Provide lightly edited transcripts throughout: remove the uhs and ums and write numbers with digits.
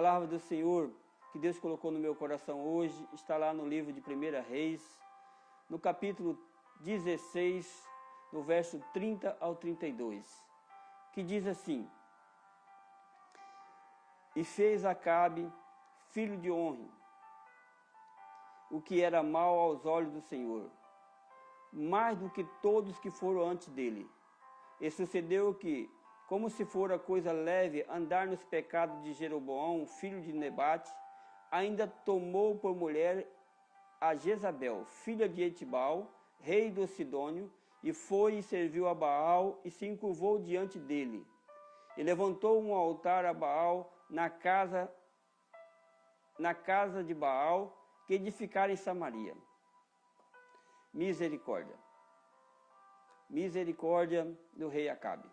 palavra do Senhor que Deus colocou no meu coração hoje está lá no livro de 1 Reis, no capítulo 16, no verso 30 ao 32, que diz assim: E fez Acabe, filho de Onri, o que era mal aos olhos do Senhor, mais do que todos que foram antes dele. E sucedeu que, como se fora coisa leve andar nos pecados de Jeroboão, filho de Nebate, ainda tomou por mulher a Jezabel, filha de Etibal, rei do Sidônio, e foi e serviu a Baal e se encurvou diante dele. E levantou um altar a Baal na casa de Baal, que edificara em Samaria. Misericórdia. Misericórdia do rei Acabe.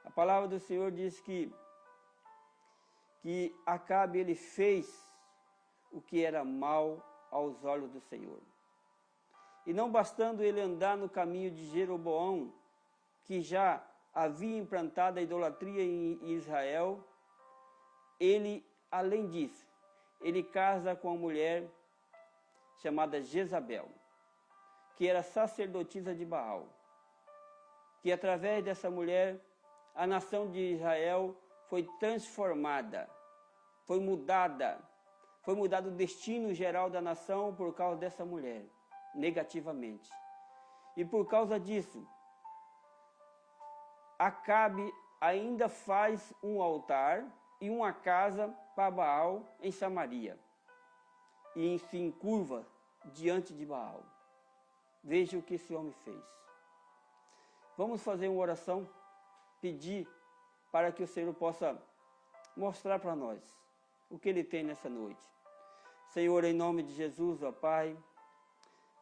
A palavra do Senhor diz que Acabe ele fez o que era mal aos olhos do Senhor. E não bastando ele andar no caminho de Jeroboão, que já havia implantado a idolatria em Israel, ele, além disso, ele casa com uma mulher chamada Jezabel, que era sacerdotisa de Baal, que através dessa mulher a nação de Israel foi transformada, foi mudado o destino geral da nação por causa dessa mulher, negativamente. E por causa disso, Acabe ainda faz um altar e uma casa para Baal em Samaria, e se encurva diante de Baal. Veja o que esse homem fez. Vamos fazer uma oração, pedir para que o Senhor possa mostrar para nós o que Ele tem nessa noite. Senhor, em nome de Jesus, ó Pai,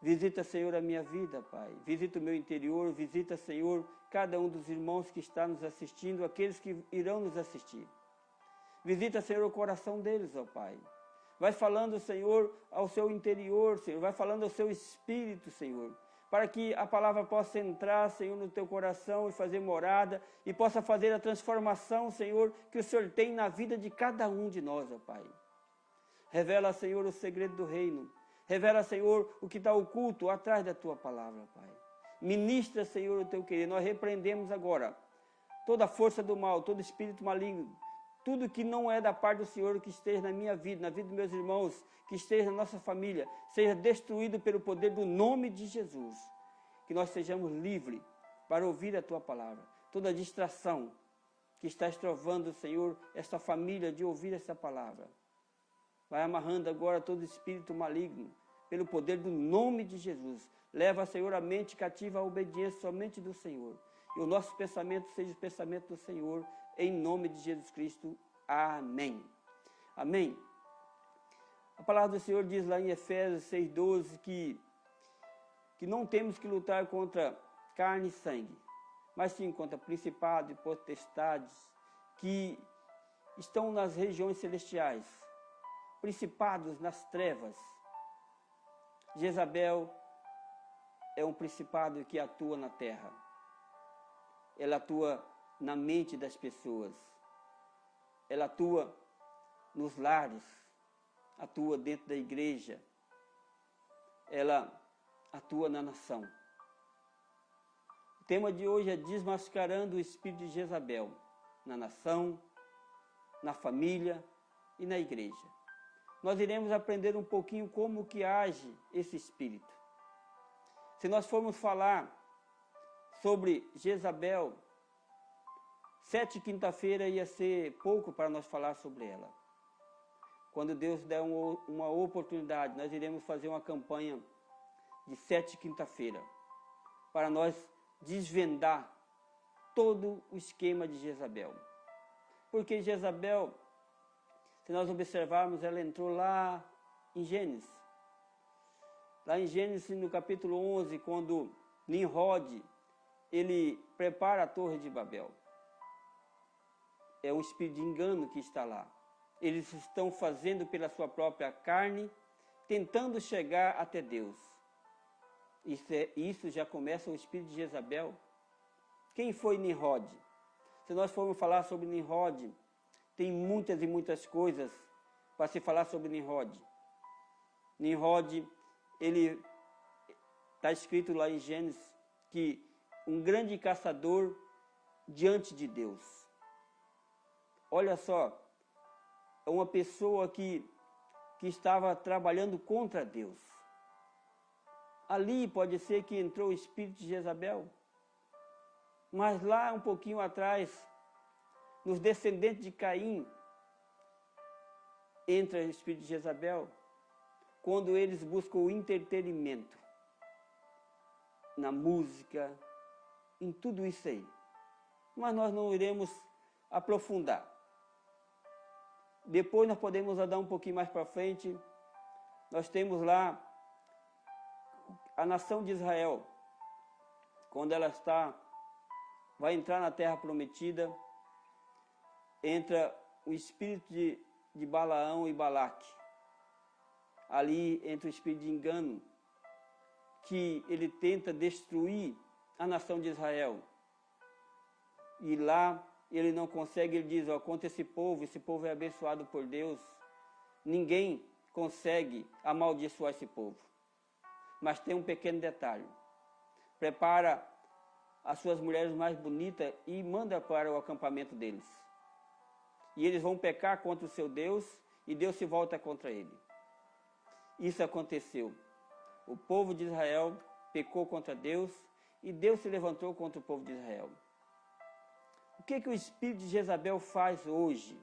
visita, Senhor, a minha vida, Pai. Visita o meu interior, visita, Senhor, cada um dos irmãos que está nos assistindo, aqueles que irão nos assistir. Visita, Senhor, o coração deles, ó Pai. Vai falando, Senhor, ao seu interior, Senhor. Vai falando ao seu espírito, Senhor, para que a palavra possa entrar, Senhor, no teu coração e fazer morada, e possa fazer a transformação, Senhor, que o Senhor tem na vida de cada um de nós, ó Pai. Revela, Senhor, o segredo do reino. Revela, Senhor, o que está oculto atrás da tua palavra, Pai. Ministra, Senhor, o teu querer. Nós repreendemos agora toda a força do mal, todo espírito maligno, tudo que não é da parte do Senhor, que esteja na minha vida, na vida dos meus irmãos, que esteja na nossa família, seja destruído pelo poder do nome de Jesus. Que nós sejamos livres para ouvir a tua palavra. Toda distração que está estrovando, Senhor, esta família de ouvir essa palavra, vai amarrando agora todo espírito maligno, pelo poder do nome de Jesus. Leva, Senhor, a mente cativa à obediência somente do Senhor. E o nosso pensamento seja o pensamento do Senhor, em nome de Jesus Cristo. Amém. Amém. A palavra do Senhor diz lá em Efésios 6,12 que não temos que lutar contra carne e sangue, mas sim contra principados e potestades que estão nas regiões celestiais, principados nas trevas. Jezabel é um principado que atua na terra. Ela atua na mente das pessoas. Ela atua nos lares, atua dentro da igreja. Ela atua na nação. O tema de hoje é desmascarando o espírito de Jezabel na nação, na família e na igreja. Nós iremos aprender um pouquinho como que age esse espírito. Se nós formos falar sobre Jezabel, 7 quinta-feira ia ser pouco para nós falar sobre ela. Quando Deus der uma oportunidade, nós iremos fazer uma campanha de 7 quinta-feira, para nós desvendar todo o esquema de Jezabel. Porque Jezabel, se nós observarmos, ela entrou lá em Gênesis. Lá em Gênesis, no capítulo 11, quando Nimrod, ele prepara a torre de Babel. É um espírito de engano que está lá. Eles estão fazendo pela sua própria carne, tentando chegar até Deus. Isso já começa o espírito de Jezabel. Quem foi Nimrod? Se nós formos falar sobre Nimrod, tem muitas e muitas coisas para se falar sobre Nimrod. Nimrod, ele está escrito lá em Gênesis que um grande caçador diante de Deus. Olha só, é uma pessoa que estava trabalhando contra Deus. Ali pode ser que entrou o espírito de Jezabel, mas lá um pouquinho atrás, nos descendentes de Caim, entra o espírito de Jezabel, quando eles buscam o entretenimento, na música, em tudo isso aí. Mas nós não iremos aprofundar. Depois nós podemos andar um pouquinho mais para frente, nós temos lá a nação de Israel, quando ela vai entrar na terra prometida, entra o espírito de Balaão e Balaque. Ali entra o espírito de engano, que ele tenta destruir a nação de Israel. E lá ele não consegue, ele diz, ó, contra esse povo é abençoado por Deus, ninguém consegue amaldiçoar esse povo. Mas tem um pequeno detalhe, prepara as suas mulheres mais bonitas e manda para o acampamento deles. E eles vão pecar contra o seu Deus, e Deus se volta contra ele. Isso aconteceu. O povo de Israel pecou contra Deus, e Deus se levantou contra o povo de Israel. O que o espírito de Jezabel faz hoje?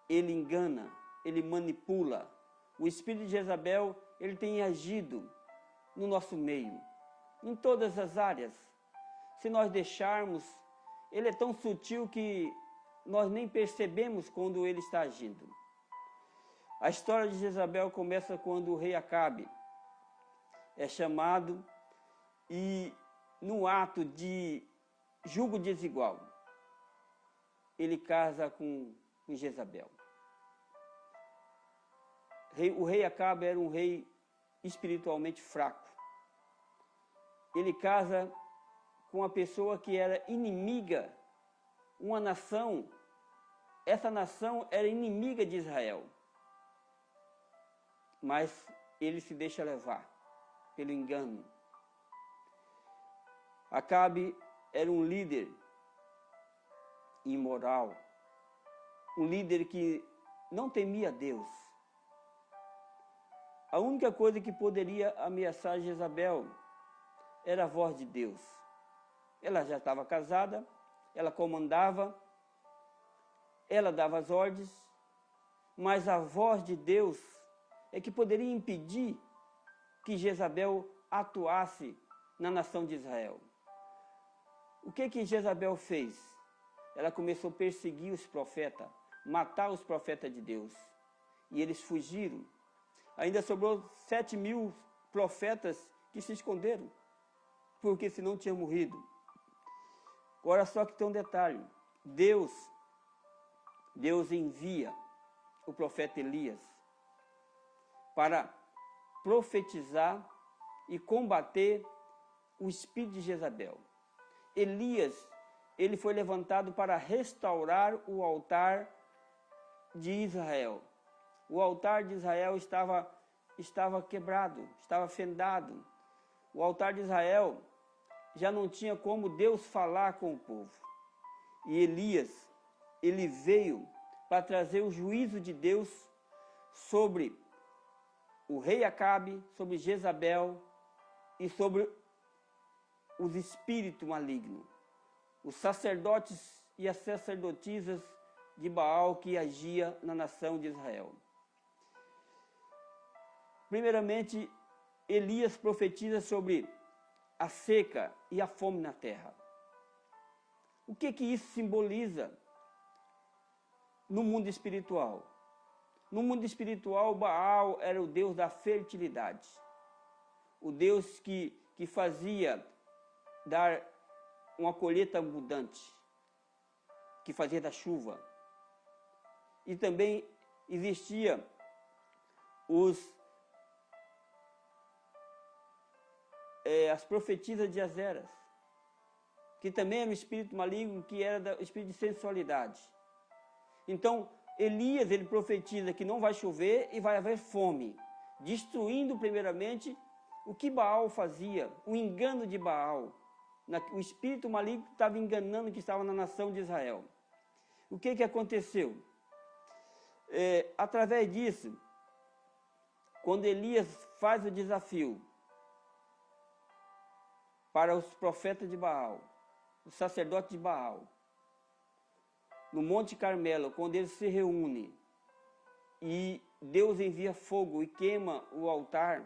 Ele engana, ele manipula. O espírito de Jezabel, ele tem agido no nosso meio, em todas as áreas. Se nós deixarmos, ele é tão sutil que nós nem percebemos quando ele está agindo. A história de Jezabel começa quando o rei Acabe é chamado e no ato de julgo desigual, ele casa com Jezabel. O rei Acabe era um rei espiritualmente fraco. Ele casa com uma pessoa que era inimiga, uma nação. Essa nação era inimiga de Israel. Mas ele se deixa levar pelo engano. Acabe era um líder imoral, um líder que não temia Deus. A única coisa que poderia ameaçar Jezabel era a voz de Deus. Ela já estava casada, ela comandava, ela dava as ordens, mas a voz de Deus é que poderia impedir que Jezabel atuasse na nação de Israel. O que Jezabel fez? Ela começou a perseguir os profetas, matar os profetas de Deus. E eles fugiram. Ainda sobrou 7.000 profetas que se esconderam, porque senão tinham morrido. Agora só que tem um detalhe. Deus envia o profeta Elias para profetizar e combater o espírito de Jezabel. Elias, ele foi levantado para restaurar o altar de Israel. O altar de Israel estava quebrado, estava fendado. O altar de Israel já não tinha como Deus falar com o povo. E Elias, ele veio para trazer o juízo de Deus sobre o rei Acabe, sobre Jezabel e sobre os espíritos malignos, os sacerdotes e as sacerdotisas de Baal que agia na nação de Israel. Primeiramente, Elias profetiza sobre a seca e a fome na terra. O que isso simboliza no mundo espiritual? No mundo espiritual, Baal era o deus da fertilidade, o deus que fazia dar uma colheita abundante, que fazia da chuva. E também existia as profetisas de Azeras, que também era um espírito maligno, que era o espírito de sensualidade. Então, Elias, ele profetiza que não vai chover e vai haver fome, destruindo primeiramente o que Baal fazia, o engano de Baal. O espírito maligno estava enganando que estava na nação de Israel. O que aconteceu? Através disso, quando Elias faz o desafio para os profetas de Baal, os sacerdotes de Baal, no Monte Carmelo, quando eles se reúnem e Deus envia fogo e queima o altar,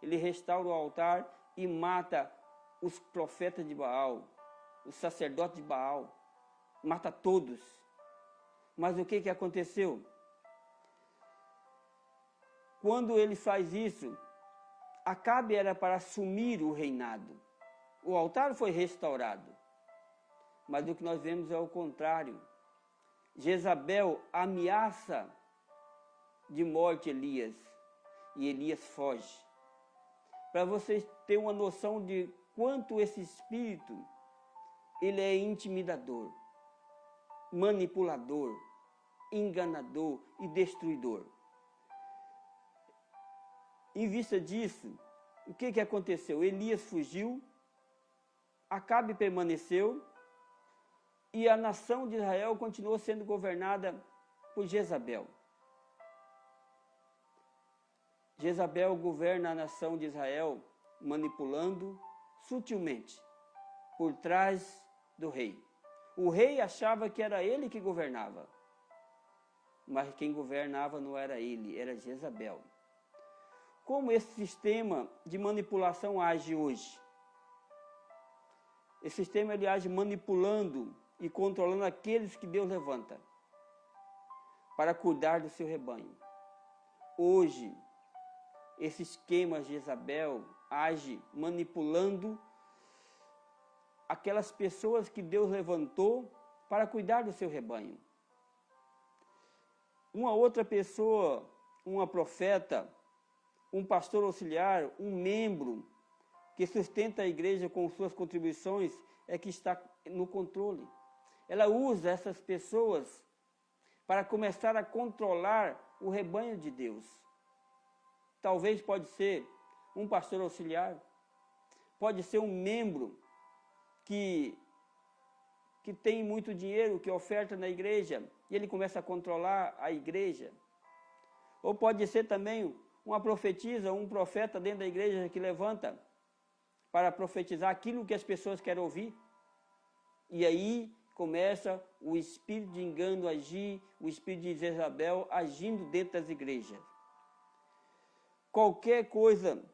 ele restaura o altar e mata os profetas de Baal, os sacerdotes de Baal, mata todos. Mas o que aconteceu? Quando ele faz isso, Acabe era para assumir o reinado. O altar foi restaurado. Mas o que nós vemos é o contrário. Jezabel ameaça de morte Elias e Elias foge. Para vocês terem uma noção de quanto esse espírito ele é intimidador, manipulador, enganador e destruidor. Em vista disso, o que aconteceu? Elias fugiu, Acabe permaneceu e a nação de Israel continuou sendo governada por Jezabel. Jezabel governa a nação de Israel manipulando sutilmente por trás do rei. O rei achava que era ele que governava, mas quem governava não era ele, era Jezabel. Como esse sistema de manipulação age hoje? Esse sistema ele age manipulando e controlando aqueles que Deus levanta para cuidar do seu rebanho. Hoje, esse esquema de Jezabel age manipulando aquelas pessoas que Deus levantou para cuidar do seu rebanho. Uma outra pessoa, uma profeta, um pastor auxiliar, um membro que sustenta a igreja com suas contribuições é que está no controle. Ela usa essas pessoas para começar a controlar o rebanho de Deus. Talvez pode ser um pastor auxiliar, pode ser um membro que tem muito dinheiro, que oferta na igreja, e ele começa a controlar a igreja. Ou pode ser também uma profetisa, um profeta dentro da igreja que levanta para profetizar aquilo que as pessoas querem ouvir. E aí começa o espírito de engano agir, o espírito de Jezabel agindo dentro das igrejas. Qualquer coisa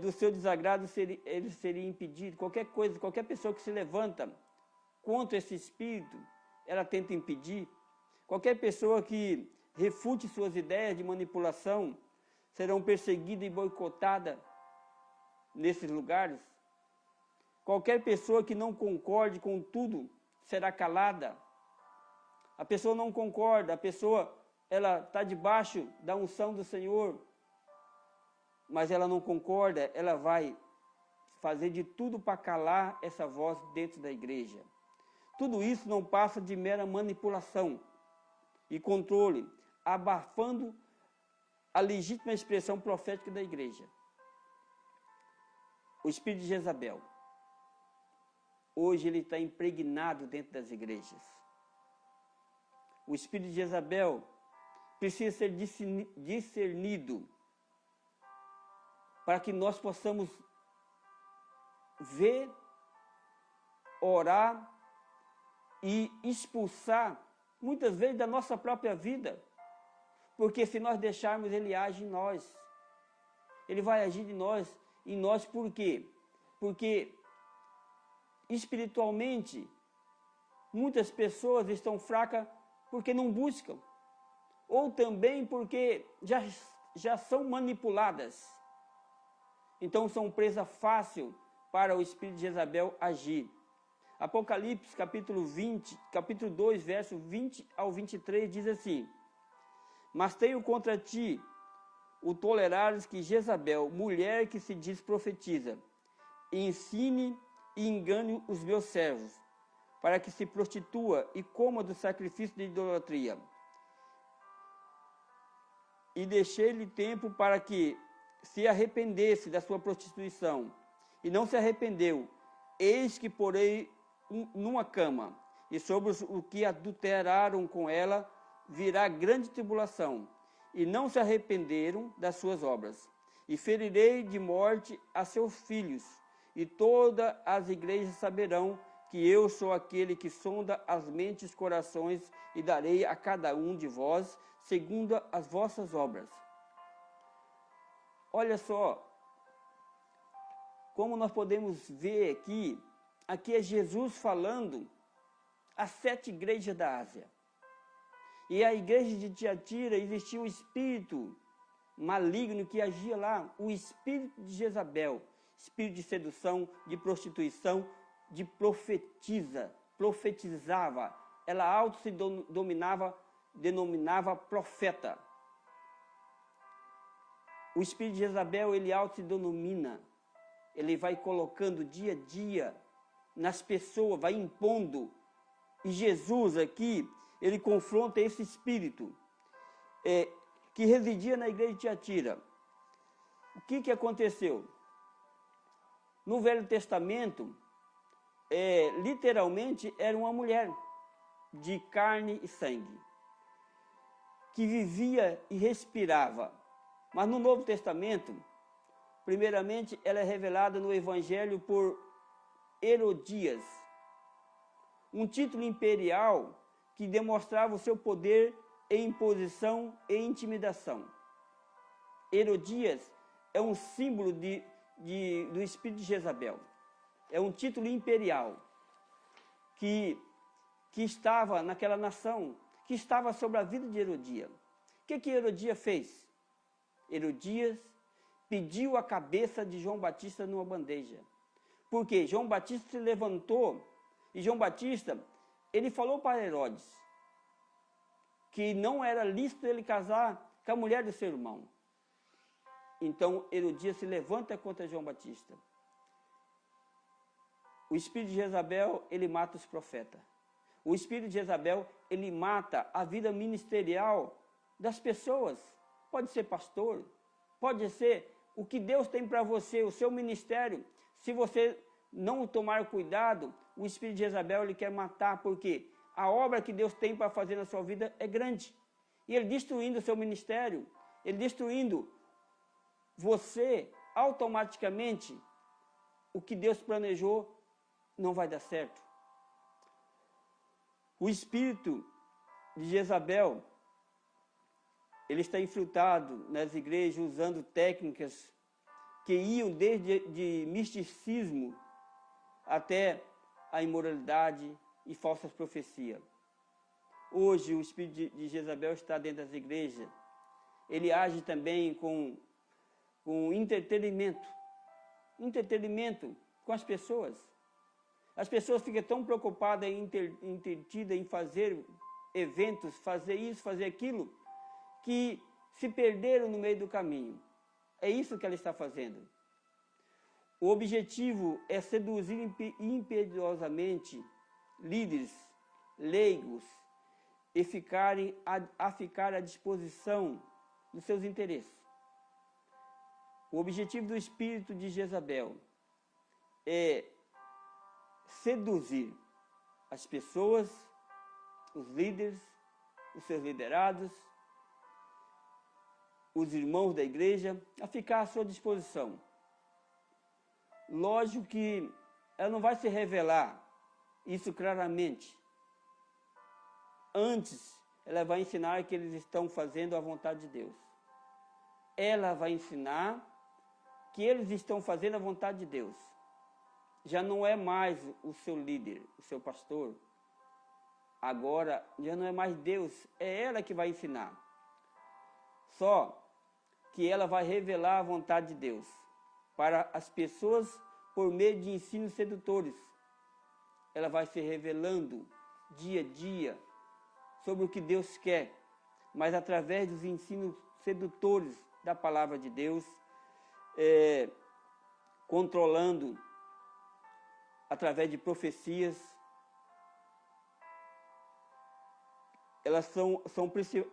do seu desagrado ele seria impedido. Qualquer pessoa que se levanta contra esse espírito, ela tenta impedir. Qualquer pessoa que refute suas ideias de manipulação serão perseguidas e boicotadas nesses lugares. Qualquer pessoa que não concorde com tudo será calada. A pessoa não concorda, a pessoa ela está debaixo da unção do Senhor, mas ela não concorda, ela vai fazer de tudo para calar essa voz dentro da igreja. Tudo isso não passa de mera manipulação e controle, abafando a legítima expressão profética da igreja. O espírito de Jezabel, hoje ele está impregnado dentro das igrejas. O espírito de Jezabel precisa ser discernido para que nós possamos ver, orar e expulsar, muitas vezes, da nossa própria vida. Porque se nós deixarmos, ele age em nós. Ele vai agir em nós por quê? Porque espiritualmente, muitas pessoas estão fracas porque não buscam. Ou também porque já são manipuladas. Então são presa fácil para o espírito de Jezabel agir. Apocalipse capítulo 2, verso 20 ao 23 diz assim: Mas tenho contra ti o tolerares que Jezabel, mulher que se diz profetiza, ensine e engane os meus servos, para que se prostitua e coma do sacrifício de idolatria. E deixei-lhe tempo para que se arrependesse da sua prostituição. E não se arrependeu. Eis que porei numa cama, e sobre os que adulteraram com ela virá grande tribulação, e não se arrependeram das suas obras. E ferirei de morte a seus filhos, e todas as igrejas saberão que eu sou aquele que sonda as mentes e os corações, e darei a cada um de vós segundo as vossas obras. Olha só, como nós podemos ver aqui é Jesus falando às 7 igrejas da Ásia. E a igreja de Tiatira existia um espírito maligno que agia lá, o espírito de Jezabel, espírito de sedução, de prostituição, de profetizava. Ela auto se denominava profeta. O espírito de Jezabel, ele auto se denomina. Ele vai colocando dia a dia nas pessoas, vai impondo. E Jesus aqui, ele confronta esse espírito que residia na igreja de Tiatira. O que aconteceu? No Velho Testamento, literalmente era uma mulher de carne e sangue, que vivia e respirava. Mas no Novo Testamento, primeiramente, ela é revelada no Evangelho por Herodias, um título imperial que demonstrava o seu poder em imposição e intimidação. Herodias é um símbolo do espírito de Jezabel. É um título imperial que estava naquela nação, que estava sobre a vida de Herodias. O que Herodias fez? Herodias pediu a cabeça de João Batista numa bandeja. Porque João Batista se levantou e João Batista, ele falou para Herodes que não era lícito ele casar com a mulher do seu irmão. Então Herodias se levanta contra João Batista. O espírito de Jezabel, ele mata os profetas. O espírito de Jezabel, ele mata a vida ministerial das pessoas. Pode ser pastor, pode ser o que Deus tem para você, o seu ministério. Se você não tomar cuidado, o espírito de Jezabel, ele quer matar, porque a obra que Deus tem para fazer na sua vida é grande. E ele destruindo o seu ministério, ele destruindo você, automaticamente, o que Deus planejou não vai dar certo. O espírito de Jezabel, ele está infiltrado nas igrejas usando técnicas que iam desde de misticismo até a imoralidade e falsas profecias. Hoje o espírito de Jezabel está dentro das igrejas. Ele age também com entretenimento com as pessoas. As pessoas ficam tão preocupadas entretidas em fazer eventos, fazer isso, fazer aquilo, que se perderam no meio do caminho. É isso que ela está fazendo. O objetivo é seduzir impiedosadamente líderes, leigos, e ficar à disposição dos seus interesses. O objetivo do espírito de Jezabel é seduzir as pessoas, os líderes, os seus liderados, os irmãos da igreja, a ficar à sua disposição. Lógico que ela não vai se revelar isso claramente. Antes, ela vai ensinar que eles estão fazendo a vontade de Deus. Ela vai ensinar que eles estão fazendo a vontade de Deus. Já não é mais o seu líder, o seu pastor. Agora, já não é mais Deus, é ela que vai ensinar. Só que ela vai revelar a vontade de Deus para as pessoas por meio de ensinos sedutores. Ela vai se revelando dia a dia sobre o que Deus quer, mas através dos ensinos sedutores da palavra de Deus, controlando através de profecias,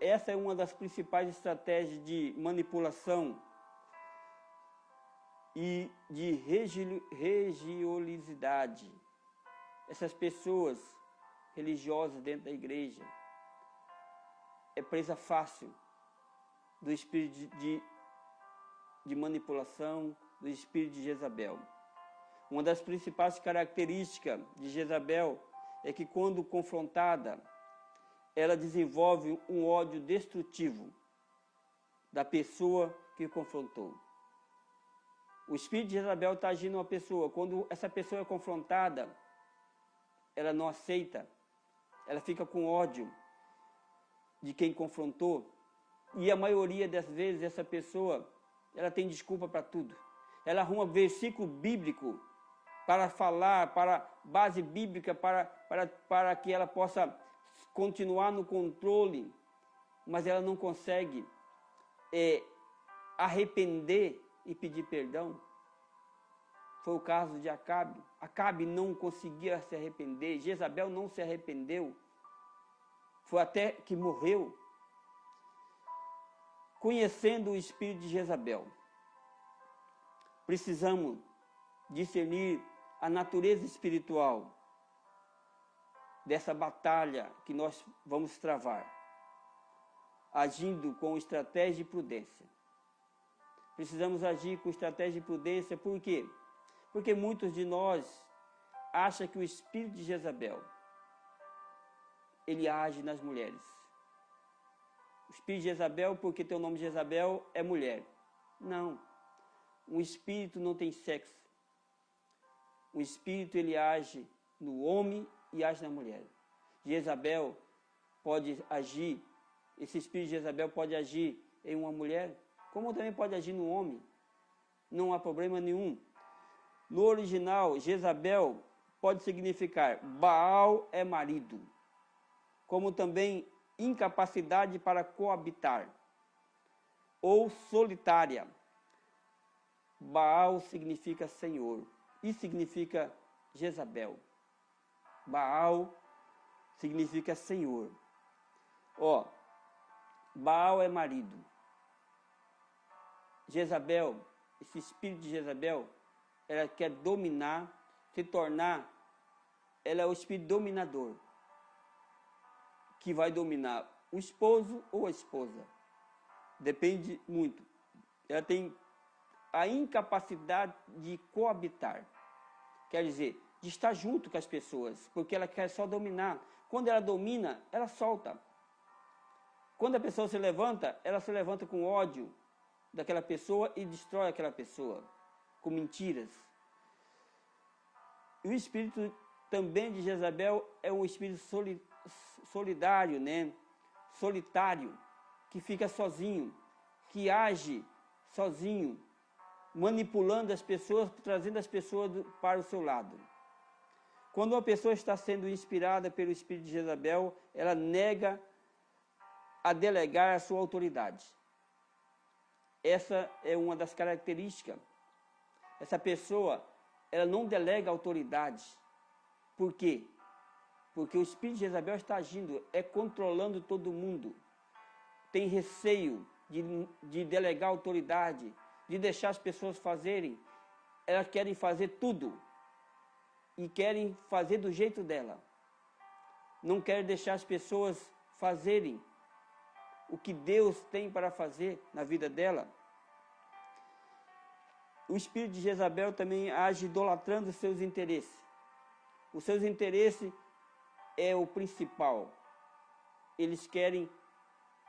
essa é uma das principais estratégias de manipulação e de religiosidade. Essas pessoas religiosas dentro da igreja é presa fácil do espírito de manipulação, do espírito de Jezabel. Uma das principais características de Jezabel é que, quando confrontada, ela desenvolve um ódio destrutivo da pessoa que confrontou. O espírito de Jezabel está agindo em uma pessoa. Quando essa pessoa é confrontada, ela não aceita, ela fica com ódio de quem confrontou. E a maioria das vezes essa pessoa, ela tem desculpa para tudo. Ela arruma versículo bíblico para falar, para base bíblica, para que ela possa continuar no controle, mas ela não consegue arrepender e pedir perdão. Foi o caso de Acabe. Acabe não conseguia se arrepender, Jezabel não se arrependeu, foi até que morreu. Conhecendo o espírito de Jezabel, precisamos discernir a natureza espiritual dessa batalha que nós vamos travar, agindo com estratégia e prudência. Precisamos agir com estratégia e prudência, por quê? Porque muitos de nós acham que o espírito de Jezabel, ele age nas mulheres. O espírito de Jezabel, porque tem o nome de Jezabel, é mulher. Não. Um espírito não tem sexo. O espírito, ele age no homem e age na mulher. Jezabel pode agir, esse espírito de Jezabel pode agir em uma mulher, como também pode agir no homem. Não há problema nenhum. No original, Jezabel pode significar Baal é marido, como também incapacidade para coabitar, ou solitária. Baal significa Senhor e significa Jezabel. Baal significa Senhor. Baal é marido. Jezabel, esse espírito de Jezabel, ela quer dominar, se tornar, ela é o espírito dominador, que vai dominar o esposo ou a esposa. Depende muito. Ela tem a incapacidade de coabitar. Quer dizer, de estar junto com as pessoas, porque ela quer só dominar. Quando ela domina, ela solta. Quando a pessoa se levanta, ela se levanta com ódio daquela pessoa e destrói aquela pessoa, com mentiras. E o espírito também de Jezabel é um espírito solidário, né? Solitário, que fica sozinho, que age sozinho, manipulando as pessoas, trazendo as pessoas para o seu lado. Quando uma pessoa está sendo inspirada pelo espírito de Jezabel, ela nega a delegar a sua autoridade. Essa é uma das características. Essa pessoa, ela não delega autoridade. Por quê? Porque o espírito de Jezabel está agindo, controlando todo mundo. Tem receio de delegar autoridade, de deixar as pessoas fazerem. Elas querem fazer tudo. E querem fazer do jeito dela. Não querem deixar as pessoas fazerem o que Deus tem para fazer na vida dela. O espírito de Jezabel também age idolatrando os seus interesses. Os seus interesses é o principal. Eles querem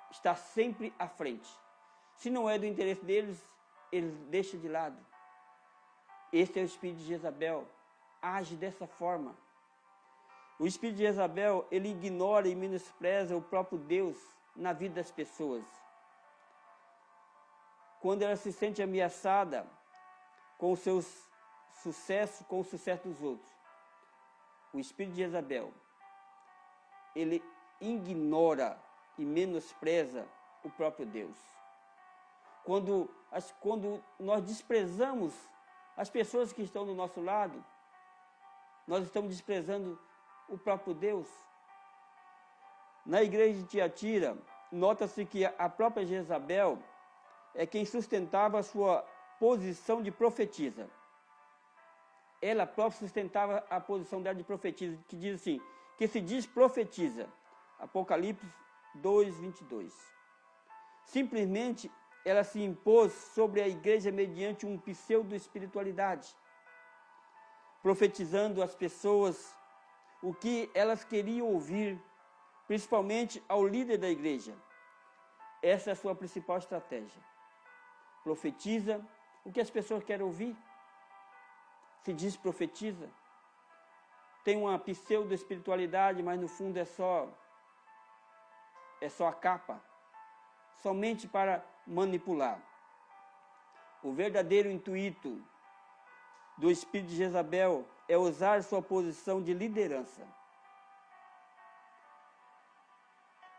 estar sempre à frente. Se não é do interesse deles, eles deixam de lado. Esse é o espírito de Jezabel. Age dessa forma. O espírito de Jezabel, ele ignora e menospreza o próprio Deus na vida das pessoas. Quando ela se sente ameaçada com os seus sucessos, com o sucesso dos outros, o espírito de Jezabel, ele ignora e menospreza o próprio Deus. Quando nós desprezamos as pessoas que estão do nosso lado, nós estamos desprezando o próprio Deus. Na igreja de Tiatira, nota-se que a própria Jezabel é quem sustentava a sua posição de profetisa. Ela própria sustentava a posição dela de profetisa, que diz assim, que se diz profetiza. Apocalipse 2:22. Simplesmente ela se impôs sobre a igreja mediante um pseudo-espiritualidade, profetizando às pessoas o que elas queriam ouvir, principalmente ao líder da igreja. Essa é a sua principal estratégia. Profetiza o que as pessoas querem ouvir. Se diz profetiza. Tem uma pseudo-espiritualidade, mas no fundo é só a capa. Somente para manipular. O verdadeiro intuito do espírito de Jezabel é usar sua posição de liderança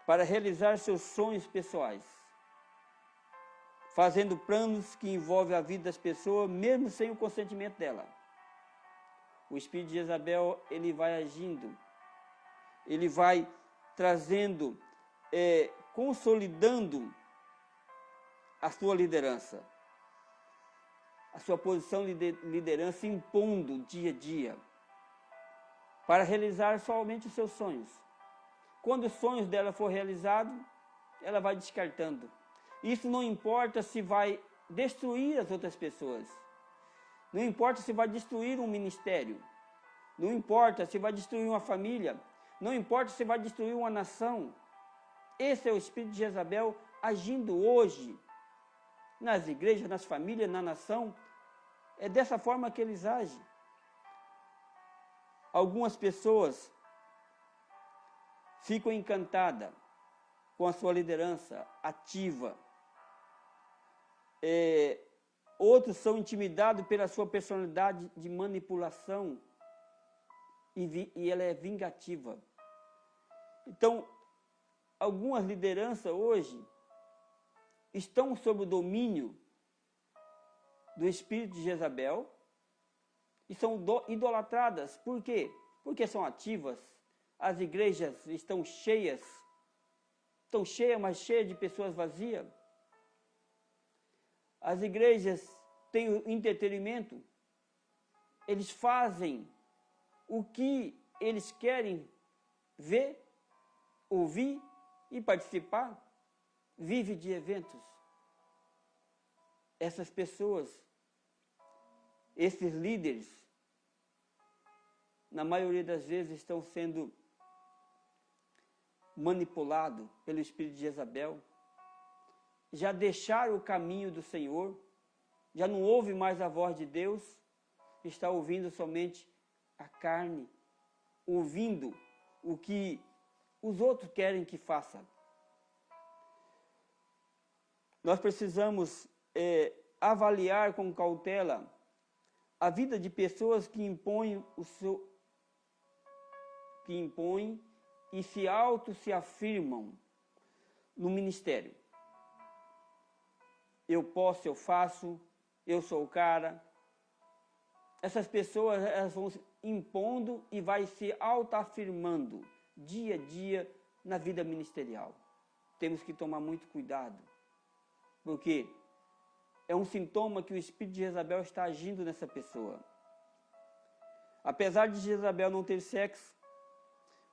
para realizar seus sonhos pessoais, fazendo planos que envolvem a vida das pessoas, mesmo sem o consentimento dela. O espírito de Jezabel, ele vai agindo, ele vai trazendo, consolidando a sua liderança, a sua posição de liderança, impondo dia a dia, para realizar somente os seus sonhos. Quando os sonhos dela for realizados, ela vai descartando. Isso não importa se vai destruir as outras pessoas, não importa se vai destruir um ministério, não importa se vai destruir uma família, não importa se vai destruir uma nação. Esse é o espírito de Jezabel agindo hoje, nas igrejas, nas famílias, na nação. É dessa forma que eles agem. Algumas pessoas ficam encantadas com a sua liderança ativa. Outros são intimidados pela sua personalidade de manipulação e ela é vingativa. Então, algumas lideranças hoje estão sob o domínio do espírito de Jezabel e são idolatradas. Por quê? Porque são ativas. As igrejas estão cheias, mas cheias de pessoas vazias. As igrejas têm o entretenimento, eles fazem o que eles querem ver, ouvir e participar, vive de eventos. Essas pessoas, esses líderes, na maioria das vezes estão sendo manipulados pelo espírito de Jezabel, já deixaram o caminho do Senhor, já não ouve mais a voz de Deus, está ouvindo somente a carne, ouvindo o que os outros querem que faça. Nós precisamos avaliar com cautela a vida de pessoas que impõem e se afirmam no ministério. Eu posso, eu faço, eu sou o cara. Essas pessoas, elas vão se impondo e vai se autoafirmando dia a dia na vida ministerial. Temos que tomar muito cuidado, porque é um sintoma que o espírito de Jezabel está agindo nessa pessoa. Apesar de Jezabel não ter sexo,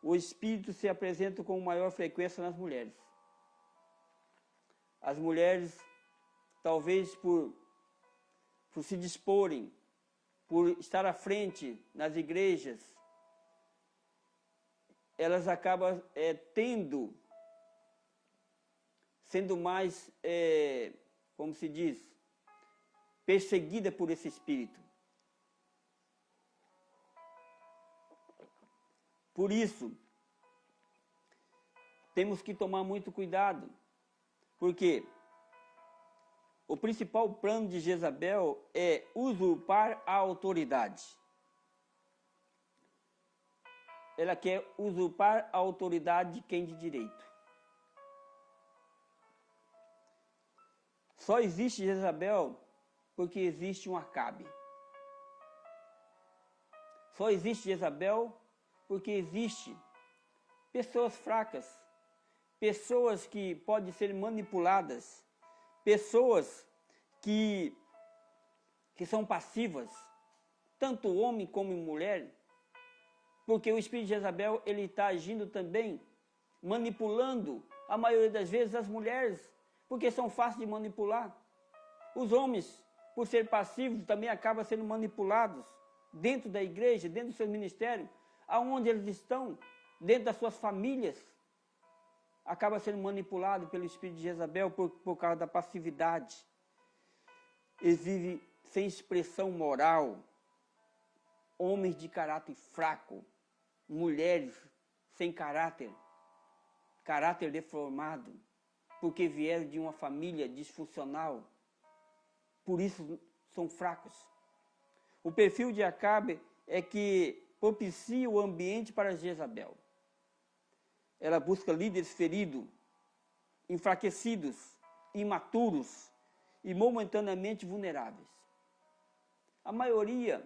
o espírito se apresenta com maior frequência nas mulheres. As mulheres, talvez por se disporem, por estar à frente nas igrejas, elas acabam sendo mais, como se diz, perseguida por esse espírito. Por isso, temos que tomar muito cuidado, porque o principal plano de Jezabel é usurpar a autoridade. Ela quer usurpar a autoridade de quem de direito. Só existe Jezabel porque existe um Acabe. Só existe Jezabel porque existe pessoas fracas pessoas que podem ser manipuladas, pessoas que são passivas, tanto homem como mulher, porque o espírito de Jezabel, ele está agindo também, manipulando, a maioria das vezes, as mulheres, porque são fáceis de manipular. Os homens, por ser passivos, também acabam sendo manipulados dentro da igreja, dentro do seu ministério, aonde eles estão, dentro das suas famílias, acaba sendo manipulado pelo espírito de Jezabel por causa da passividade. Eles vivem sem expressão moral, homens de caráter fraco, mulheres sem caráter deformado, porque vieram de uma família disfuncional, por isso são fracos. O perfil de Acabe é que propicia o ambiente para Jezabel. Ela busca líderes feridos, enfraquecidos, imaturos e momentaneamente vulneráveis. A maioria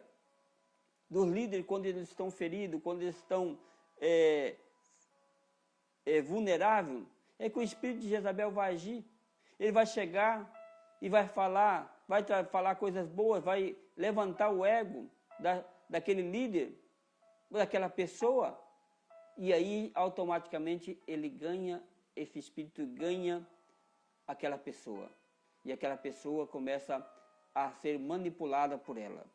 dos líderes, quando eles estão feridos, quando eles estão vulneráveis, é que o espírito de Jezabel vai agir. Ele vai chegar e vai falar coisas boas, vai levantar o ego daquele líder, daquela pessoa, e aí automaticamente esse espírito ganha aquela pessoa, e aquela pessoa começa a ser manipulada por ela.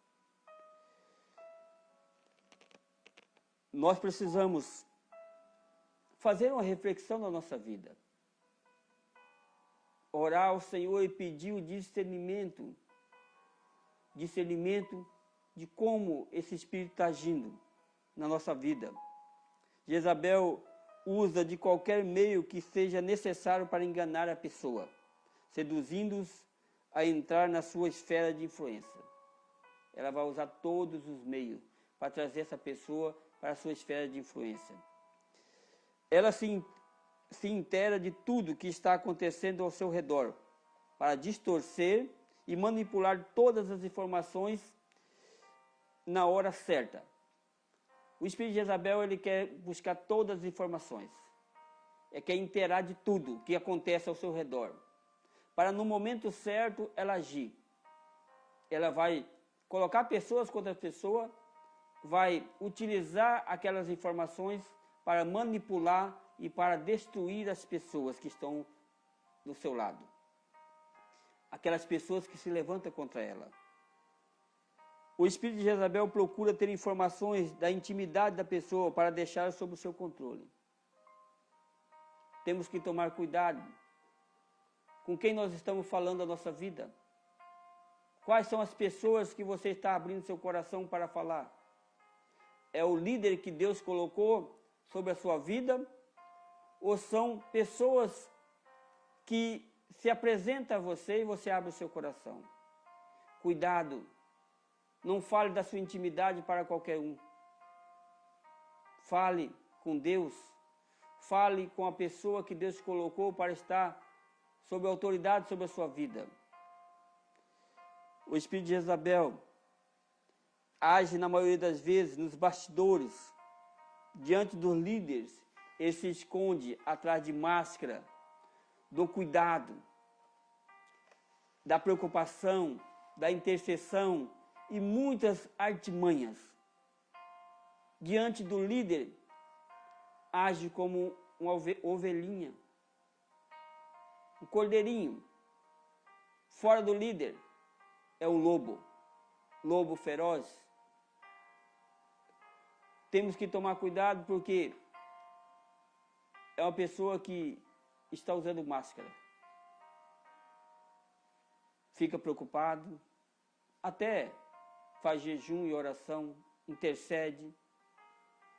Nós precisamos fazer uma reflexão na nossa vida, orar ao Senhor e pedir o discernimento de como esse espírito está agindo na nossa vida. Jezabel usa de qualquer meio que seja necessário para enganar a pessoa, seduzindo-os a entrar na sua esfera de influência. Ela vai usar todos os meios para trazer essa pessoa para a sua esfera de influência. Ela se inteira de tudo que está acontecendo ao seu redor, para distorcer e manipular todas as informações na hora certa. O espírito de Jezabel, ele quer buscar todas as informações. Quer inteirar de tudo que acontece ao seu redor, para no momento certo ela agir. Ela vai colocar pessoas contra pessoa, vai utilizar aquelas informações para manipular e para destruir as pessoas que estão do seu lado. Aquelas pessoas que se levantam contra ela. O espírito de Jezabel procura ter informações da intimidade da pessoa para deixá-la sob o seu controle. Temos que tomar cuidado com quem nós estamos falando a nossa vida. Quais são as pessoas que você está abrindo seu coração para falar? É o líder que Deus colocou sobre a sua vida? Ou são pessoas que se apresentam a você e você abre o seu coração? Cuidado, não fale da sua intimidade para qualquer um. Fale com Deus, fale com a pessoa que Deus colocou para estar sob autoridade sobre a sua vida. O espírito de Jezabel age na maioria das vezes nos bastidores, diante dos líderes. Ele se esconde atrás de máscara do cuidado, da preocupação, da intercessão e muitas artimanhas. Diante do líder, age como uma ovelhinha, um cordeirinho. Fora do líder, é um lobo feroz. Temos que tomar cuidado porque é uma pessoa que está usando máscara. Fica preocupado, até faz jejum e oração, intercede,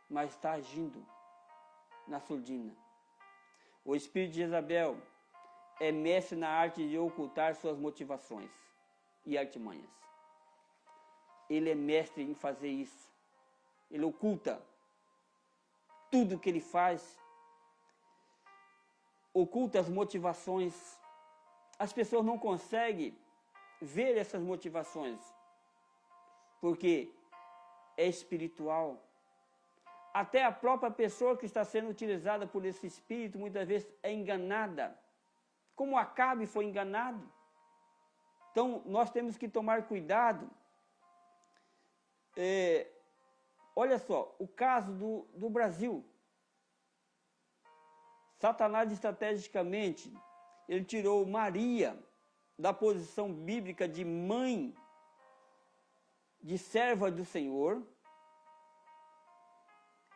mas está agindo na surdina. O espírito de Jezabel é mestre na arte de ocultar suas motivações e artimanhas. Ele é mestre em fazer isso. Ele oculta tudo que ele faz, oculta as motivações. As pessoas não conseguem ver essas motivações, porque é espiritual. Até a própria pessoa que está sendo utilizada por esse espírito muitas vezes é enganada, como Acabe foi enganado. Então, nós temos que tomar cuidado. Olha só, o caso do Brasil. Satanás, estrategicamente, ele tirou Maria da posição bíblica de mãe, de serva do Senhor,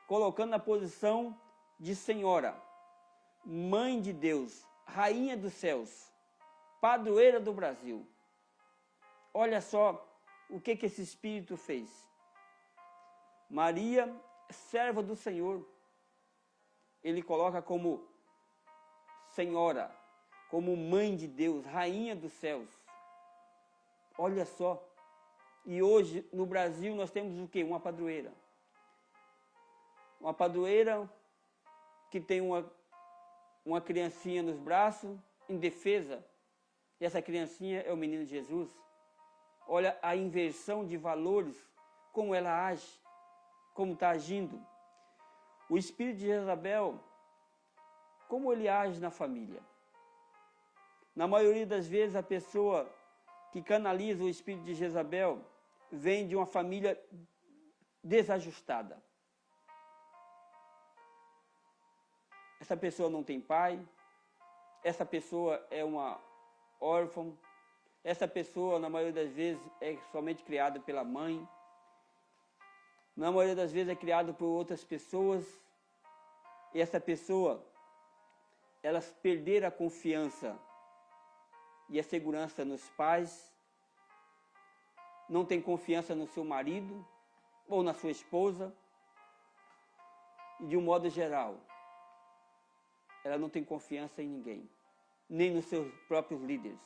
colocando na posição de senhora, mãe de Deus, rainha dos céus, padroeira do Brasil. Olha só o que esse espírito fez. Maria, serva do Senhor, ele coloca como senhora, como mãe de Deus, rainha dos céus. Olha só. E hoje, no Brasil, nós temos o quê? Uma padroeira. Uma padroeira que tem uma criancinha nos braços, indefesa. E essa criancinha é o menino Jesus. Olha a inversão de valores, como ela age, como está agindo. O espírito de Jezabel, como ele age na família. Na maioria das vezes, a pessoa que canaliza o espírito de Jezabel vem de uma família desajustada. Essa pessoa não tem pai, essa pessoa é uma órfã, essa pessoa, na maioria das vezes, é somente criada pela mãe, na maioria das vezes é criada por outras pessoas, e essa pessoa, elas perderam a confiança e a segurança nos pais, não tem confiança no seu marido ou na sua esposa, e de um modo geral, ela não tem confiança em ninguém, nem nos seus próprios líderes.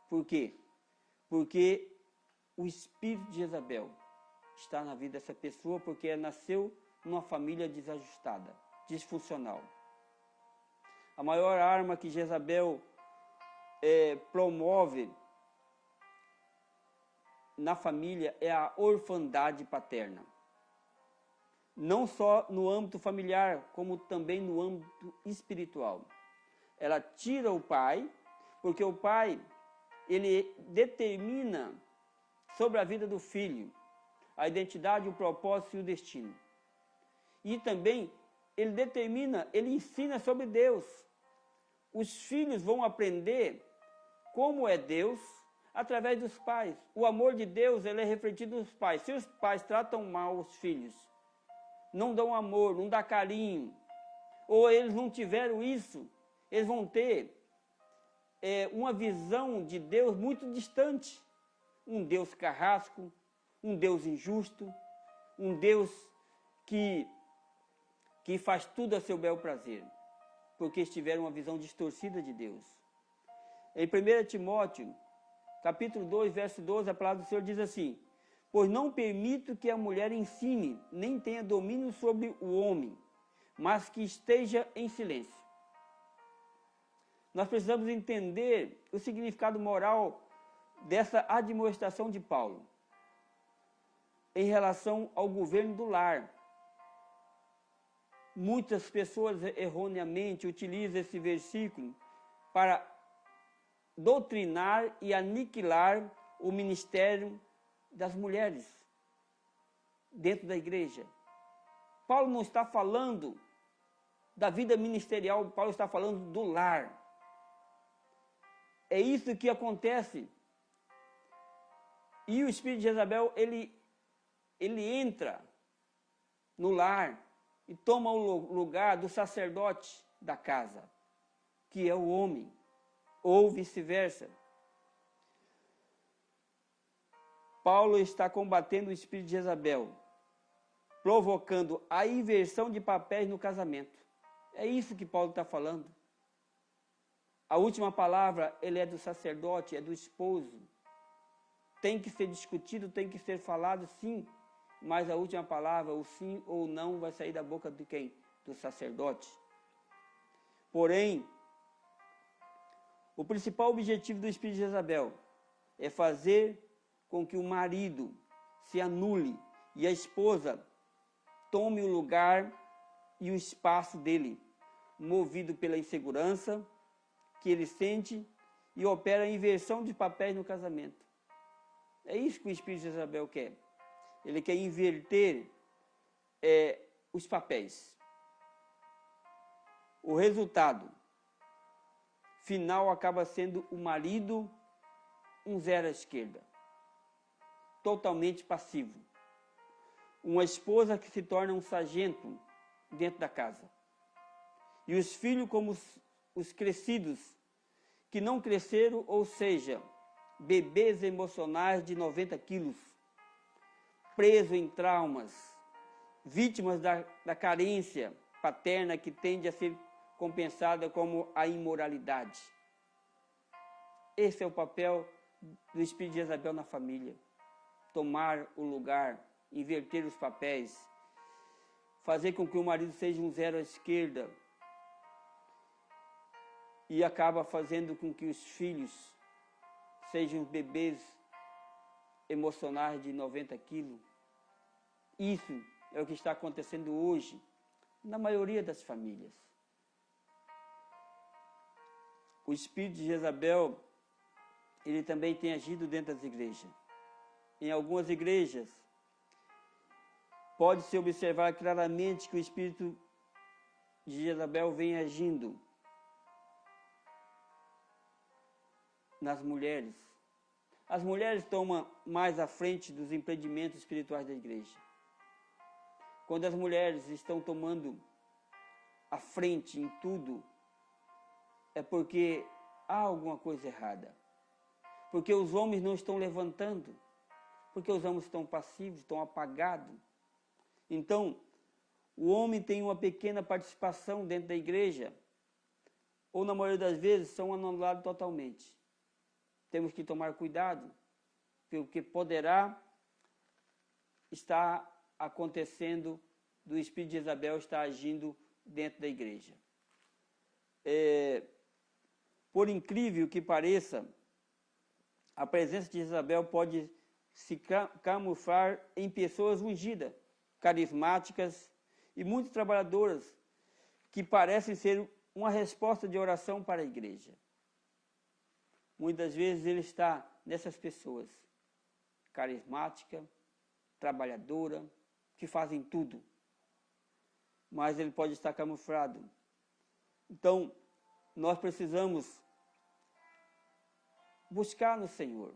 Por quê? Porque o espírito de Jezabel está na vida dessa pessoa, porque ela nasceu numa família desajustada, disfuncional. A maior arma que Jezabel promove na família é a orfandade paterna. Não só no âmbito familiar, como também no âmbito espiritual. Ela tira o pai, porque o pai, ele determina sobre a vida do filho a identidade, o propósito e o destino. E também ele determina, ele ensina sobre Deus. Os filhos vão aprender como é Deus através dos pais. O amor de Deus, ele é refletido nos pais. Se os pais tratam mal os filhos, não dão amor, não dão carinho, ou eles não tiveram isso, eles vão ter uma visão de Deus muito distante. Um Deus carrasco, um Deus injusto, um Deus que faz tudo a seu bel prazer, porque eles tiveram uma visão distorcida de Deus. Em 1 Timóteo, capítulo 2, verso 12, a palavra do Senhor diz assim: pois não permito que a mulher ensine, nem tenha domínio sobre o homem, mas que esteja em silêncio. Nós precisamos entender o significado moral dessa admoestação de Paulo em relação ao governo do lar. Muitas pessoas erroneamente utilizam esse versículo para doutrinar e aniquilar o ministério das mulheres dentro da igreja. Paulo não está falando da vida ministerial, Paulo está falando do lar. É isso que acontece. E o espírito de Jezabel, ele entra no lar e toma o lugar do sacerdote da casa, que é o homem, ou vice-versa. Paulo está combatendo o espírito de Jezabel, provocando a inversão de papéis no casamento. É isso que Paulo está falando. A última palavra, ele é do sacerdote, é do esposo. Tem que ser discutido, tem que ser falado, sim, mas a última palavra, o sim ou não, vai sair da boca de quem? Do sacerdote. Porém, o principal objetivo do espírito de Jezabel é fazer com que o marido se anule e a esposa tome o lugar e o espaço dele, movido pela insegurança que ele sente e opera a inversão de papéis no casamento. É isso que o espírito de Jezabel quer. Ele quer inverter os papéis. O resultado final acaba sendo o marido um zero à esquerda, totalmente passivo. Uma esposa que se torna um sargento dentro da casa. E os filhos como os crescidos, que não cresceram, ou seja, bebês emocionais de 90 quilos, presos em traumas, vítimas da carência paterna que tende a ser compensada como a imoralidade. Esse é o papel do espírito de Jezabel na família. Tomar o lugar, inverter os papéis, fazer com que o marido seja um zero à esquerda e acaba fazendo com que os filhos sejam bebês emocionais de 90 quilos. Isso é o que está acontecendo hoje na maioria das famílias. O espírito de Jezabel, ele também tem agido dentro das igrejas. Em algumas igrejas, pode-se observar claramente que o espírito de Jezabel vem agindo nas mulheres. As mulheres tomam mais à frente dos empreendimentos espirituais da igreja. Quando as mulheres estão tomando a frente em tudo, é porque há alguma coisa errada. Porque os homens não estão levantando. Porque os homens estão passivos, estão apagados. Então, o homem tem uma pequena participação dentro da igreja, ou na maioria das vezes são anulados totalmente. Temos que tomar cuidado, porque poderá estar acontecendo do espírito de Jezabel estar agindo dentro da igreja. Por incrível que pareça, a presença de Jezabel pode se camuflar em pessoas ungidas, carismáticas e muito trabalhadoras, que parecem ser uma resposta de oração para a igreja. Muitas vezes ele está nessas pessoas, carismática, trabalhadora, que fazem tudo, mas ele pode estar camuflado. Então, nós precisamos buscar no Senhor.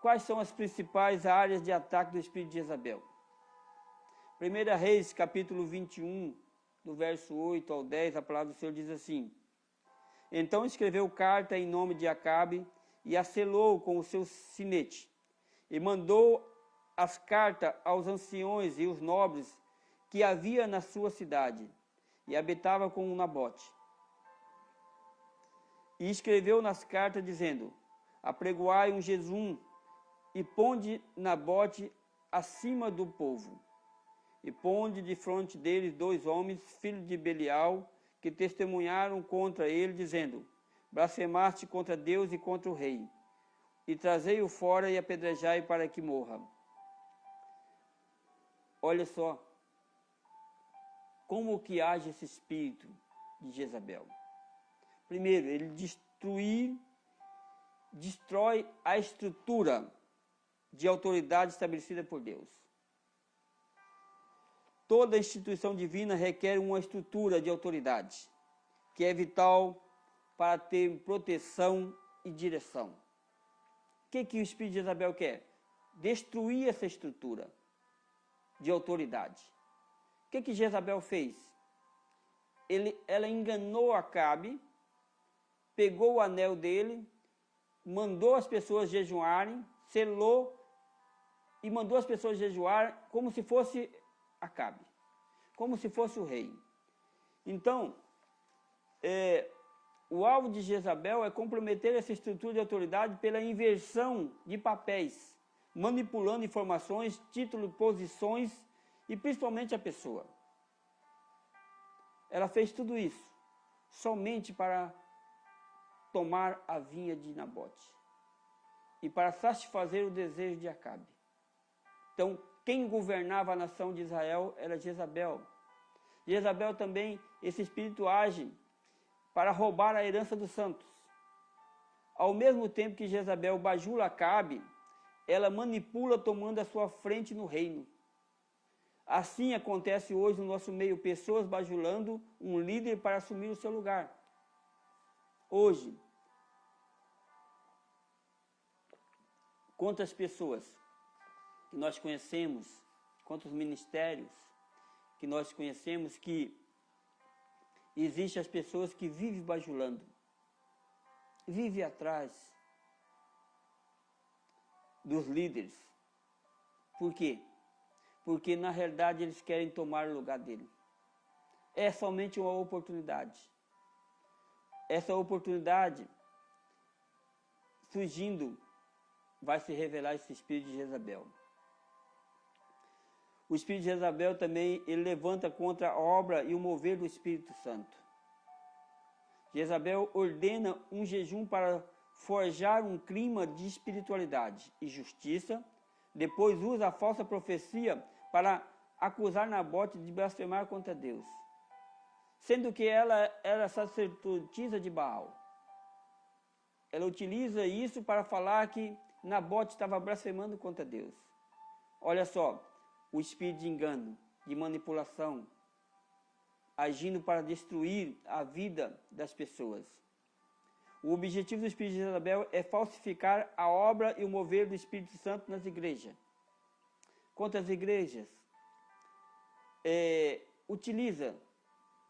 Quais são as principais áreas de ataque do espírito de Jezabel? 1 Reis, capítulo 21, do verso 8 ao 10, a palavra do Senhor diz assim: Então escreveu carta em nome de Acabe e a selou com o seu sinete, e mandou as cartas aos anciões e os nobres que havia na sua cidade, e habitava com Nabote. E escreveu nas cartas, dizendo: Apregoai um jejum, e ponde Nabote acima do povo. E ponde de fronte deles 2 homens, filhos de Belial, que testemunharam contra ele, dizendo: Blasfemaste contra Deus e contra o rei. E trazei-o fora e apedrejai para que morra. Olha só como que age esse espírito de Jezabel. Primeiro, ele destrói a estrutura de autoridade estabelecida por Deus. Toda instituição divina requer uma estrutura de autoridade, que é vital para ter proteção e direção. O que o espírito de Jezabel quer? Destruir essa estrutura de autoridade. O que Jezabel fez? Ela enganou Acabe, pegou o anel dele, mandou as pessoas jejuarem, selou e mandou as pessoas jejuar como se fosse Acabe, como se fosse o rei. Então, o alvo de Jezabel é comprometer essa estrutura de autoridade pela inversão de papéis, manipulando informações, títulos, posições e principalmente a pessoa. Ela fez tudo isso somente para tomar a vinha de Nabote e para satisfazer o desejo de Acabe. Então, quem governava a nação de Israel era Jezabel. Jezabel também, esse espírito age para roubar a herança dos santos. Ao mesmo tempo que Jezabel bajula Acabe, ela manipula tomando a sua frente no reino. Assim acontece hoje no nosso meio, pessoas bajulando um líder para assumir o seu lugar. Hoje, quantas pessoas que nós conhecemos, quantos ministérios que nós conhecemos que existem as pessoas que vivem bajulando, vivem atrás dos líderes. Por quê? Porque na realidade eles querem tomar o lugar dele. É somente uma oportunidade. Essa oportunidade, surgindo, vai se revelar esse espírito de Jezabel. O espírito de Jezabel também, ele levanta contra a obra e o mover do Espírito Santo. Jezabel ordena um jejum para forjar um clima de espiritualidade e justiça. Depois usa a falsa profecia para acusar Nabote de blasfemar contra Deus, sendo que ela era sacerdotisa de Baal. Ela utiliza isso para falar que Nabote estava blasfemando contra Deus. Olha só, o espírito de engano, de manipulação, agindo para destruir a vida das pessoas. O objetivo do espírito de Jezabel é falsificar a obra e o mover do Espírito Santo nas igrejas. Quantas igrejas utiliza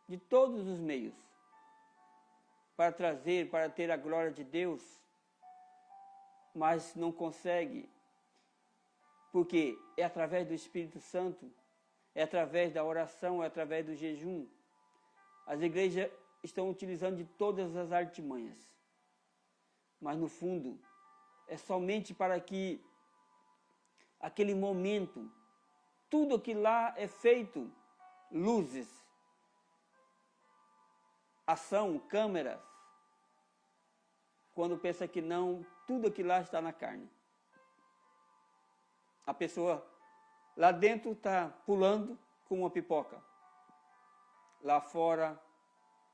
de todos os meios para trazer, para ter a glória de Deus, mas não consegue, porque é através do Espírito Santo, é através da oração, é através do jejum. As igrejas estão utilizando de todas as artimanhas, mas no fundo é somente para que aquele momento, tudo aquilo lá é feito, luzes, ação, câmeras, quando pensa que não, tudo aquilo lá está na carne. A pessoa lá dentro está pulando como uma pipoca. Lá fora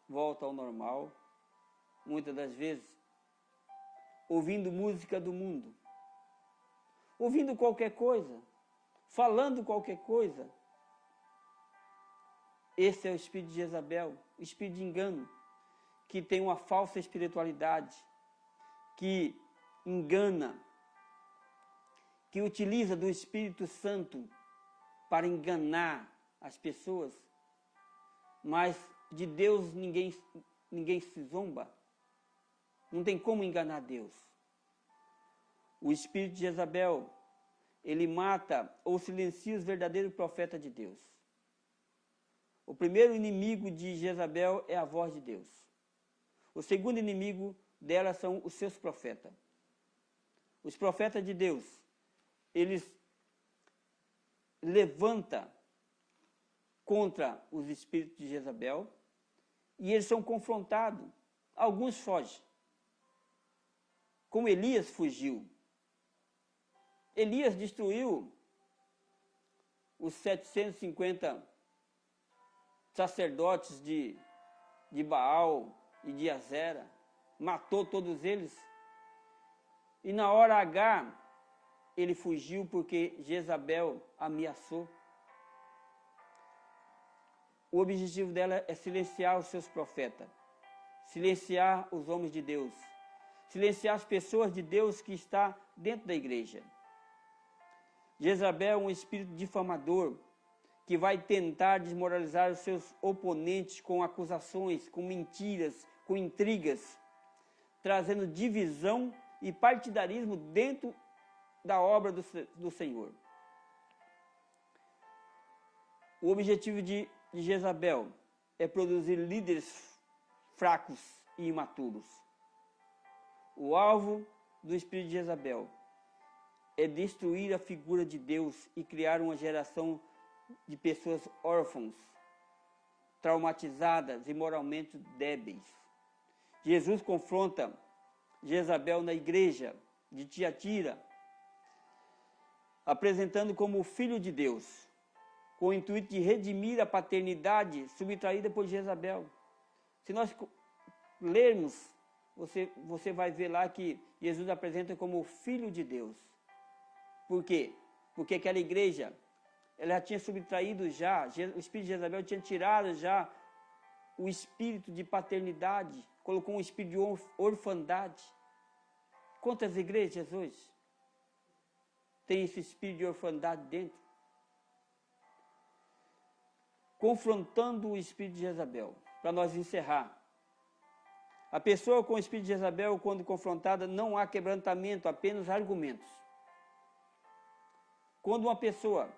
volta ao normal, muitas das vezes, ouvindo música do mundo, ouvindo qualquer coisa, falando qualquer coisa. Esse é o espírito de Jezabel, o espírito de engano, que tem uma falsa espiritualidade, que engana, que utiliza do Espírito Santo para enganar as pessoas, mas de Deus ninguém se zomba. Não tem como enganar Deus. O espírito de Jezabel, ele mata ou silencia os verdadeiros profetas de Deus. O primeiro inimigo de Jezabel é a voz de Deus. O segundo inimigo dela são os seus profetas. Os profetas de Deus, eles levantam contra os espíritos de Jezabel e eles são confrontados. Alguns fogem, como Elias fugiu. Elias destruiu os 750 sacerdotes de Baal e de Azera, matou todos eles. E na hora H, ele fugiu porque Jezabel ameaçou. O objetivo dela é silenciar os seus profetas, silenciar os homens de Deus, silenciar as pessoas de Deus que estão dentro da igreja. Jezabel é um espírito difamador que vai tentar desmoralizar os seus oponentes com acusações, com mentiras, com intrigas, trazendo divisão e partidarismo dentro da obra do Senhor. O objetivo de Jezabel é produzir líderes fracos e imaturos. O alvo do espírito de Jezabel é destruir a figura de Deus e criar uma geração de pessoas órfãs, traumatizadas e moralmente débeis. Jesus confronta Jezabel na igreja de Tiatira. apresentando como o Filho de Deus, com o intuito de redimir a paternidade subtraída por Jezabel. Se nós lermos, você vai ver lá que Jesus apresenta como o Filho de Deus. Por quê? Porque aquela igreja, ela já tinha subtraído já, o espírito de Jezabel tinha tirado já o espírito de paternidade, colocou um espírito de orfandade. Quantas igrejas hoje tem esse espírito de orfandade dentro? Confrontando o espírito de Jezabel. Para nós encerrar. A pessoa com o espírito de Jezabel, quando confrontada, não há quebrantamento, apenas argumentos. Quando uma pessoa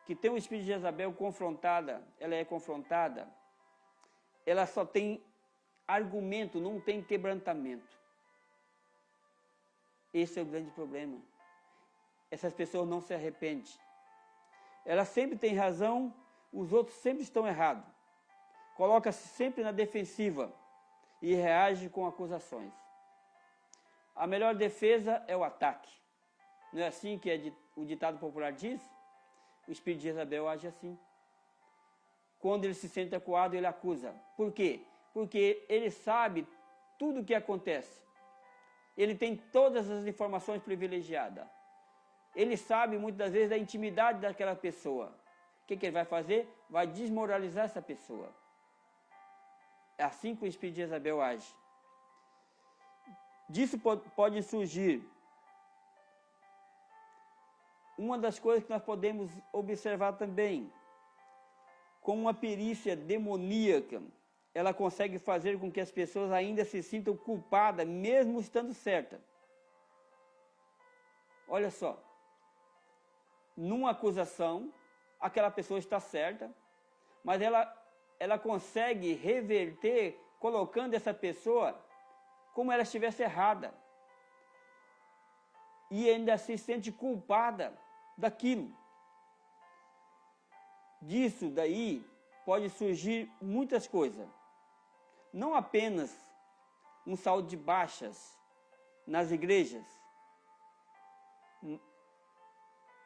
que tem o espírito de Jezabel confrontada, ela é confrontada, ela só tem argumento, não tem quebrantamento. Esse é o grande problema. Essas pessoas não se arrependem. Elas sempre têm razão, os outros sempre estão errados. Coloca-se sempre na defensiva e reage com acusações. A melhor defesa é o ataque. Não é assim que o ditado popular diz? O espírito de Jezabel age assim. Quando ele se sente acuado, ele acusa. Por quê? Porque ele sabe tudo o que acontece. Ele tem todas as informações privilegiadas. Ele sabe, muitas das vezes, da intimidade daquela pessoa. O que ele vai fazer? Vai desmoralizar essa pessoa. É assim que o espírito de Jezabel age. Disso pode surgir uma das coisas que nós podemos observar também. Com uma perícia demoníaca, ela consegue fazer com que as pessoas ainda se sintam culpadas, mesmo estando certas. Olha só. Numa acusação, aquela pessoa está certa, mas ela consegue reverter, colocando essa pessoa como ela estivesse errada. E ainda se sente culpada daquilo. Disso daí pode surgir muitas coisas. Não apenas um saldo de baixas nas igrejas,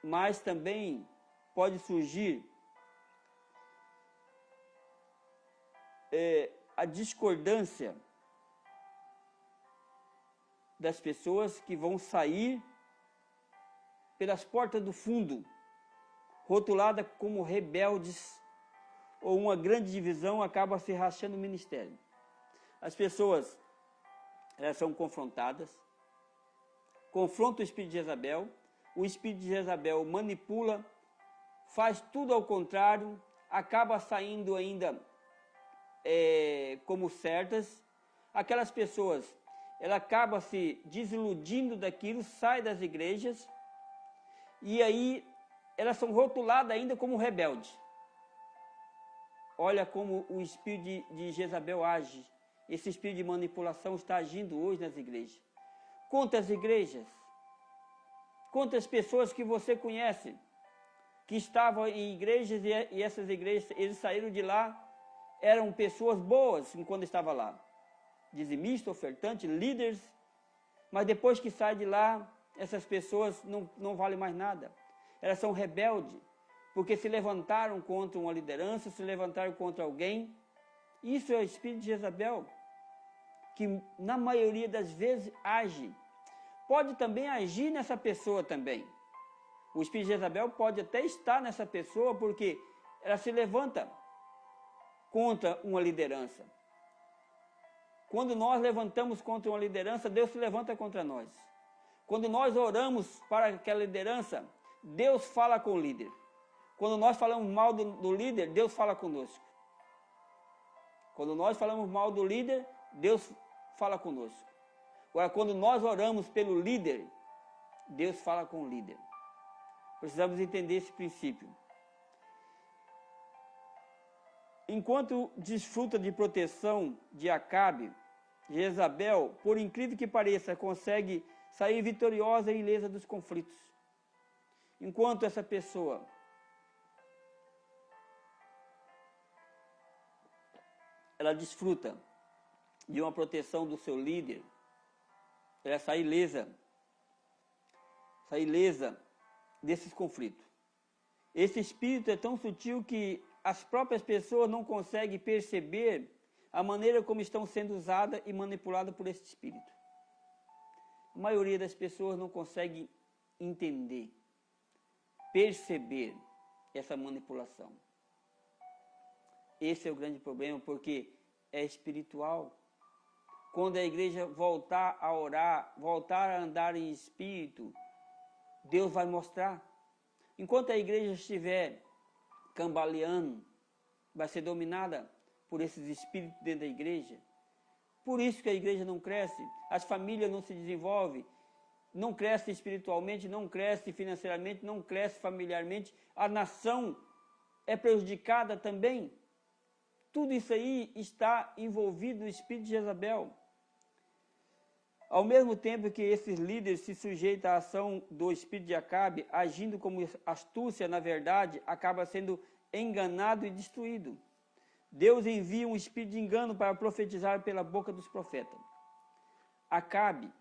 mas também pode surgir a discordância das pessoas que vão sair pelas portas do fundo, rotulada como rebeldes, ou uma grande divisão acaba se rachando o ministério. As pessoas, elas são confrontadas, confrontam o espírito de Jezabel, o espírito de Jezabel manipula, faz tudo ao contrário, acaba saindo ainda como certas. Aquelas pessoas, ela acaba se desiludindo daquilo, sai das igrejas, e aí elas são rotuladas ainda como rebeldes. Olha como o espírito de Jezabel age. Esse espírito de manipulação está agindo hoje nas igrejas. Quantas igrejas, quantas pessoas que você conhece, que estavam em igrejas e essas igrejas, eles saíram de lá, eram pessoas boas enquanto estavam lá. Dizimistas, ofertantes, líderes, mas depois que saem de lá, essas pessoas não valem mais nada. Elas são rebeldes, porque se levantaram contra uma liderança, se levantaram contra alguém. Isso é o espírito de Jezabel, que na maioria das vezes age. Pode também agir nessa pessoa também. O espírito de Jezabel pode até estar nessa pessoa, porque ela se levanta contra uma liderança. Quando nós levantamos contra uma liderança, Deus se levanta contra nós. Quando nós oramos para aquela liderança, Deus fala com o líder. Quando nós falamos mal do líder, Deus fala conosco. Quando nós falamos mal do líder, Deus fala conosco. Agora, quando nós oramos pelo líder, Deus fala com o líder. Precisamos entender esse princípio. Enquanto desfruta de proteção de Acabe, Jezabel, por incrível que pareça, consegue sair vitoriosa e ilesa dos conflitos. Enquanto essa pessoa ela desfruta de uma proteção do seu líder, ela sai ilesa desses conflitos. Esse espírito é tão sutil que as próprias pessoas não conseguem perceber a maneira como estão sendo usadas e manipuladas por esse espírito. A maioria das pessoas não consegue entender, perceber essa manipulação. Esse é o grande problema, porque é espiritual. Quando a igreja voltar a orar, voltar a andar em espírito, Deus vai mostrar. Enquanto a igreja estiver cambaleando, vai ser dominada por esses espíritos dentro da igreja. Por isso que a igreja não cresce, as famílias não se desenvolvem, não cresce espiritualmente, não cresce financeiramente, não cresce familiarmente, a nação é prejudicada também. Tudo isso aí está envolvido no espírito de Jezabel. Ao mesmo tempo que esses líderes se sujeitam à ação do espírito de Acabe, agindo como astúcia, na verdade, acaba sendo enganado e destruído. Deus envia um espírito de engano para profetizar pela boca dos profetas. Acabe,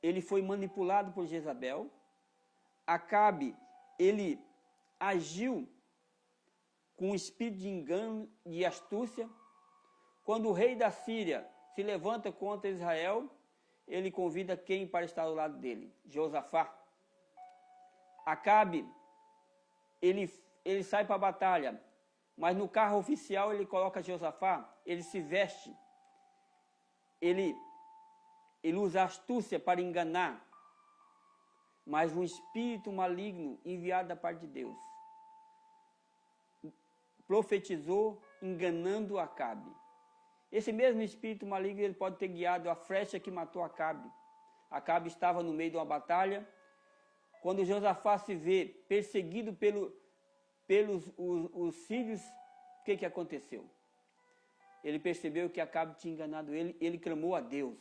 ele foi manipulado por Jezabel. Acabe, ele agiu com um espírito de engano e astúcia. Quando o rei da Síria se levanta contra Israel, ele convida quem para estar ao lado dele? Josafá. Acabe, ele sai para a batalha, mas no carro oficial ele coloca Josafá, ele se veste, ele usa astúcia para enganar, mas um espírito maligno enviado da parte de Deus profetizou enganando Acabe. Esse mesmo espírito maligno ele pode ter guiado a flecha que matou Acabe. Acabe estava no meio de uma batalha. Quando Josafá se vê perseguido pelos os sírios, o que aconteceu? Ele percebeu que Acabe tinha enganado ele, ele clamou a Deus.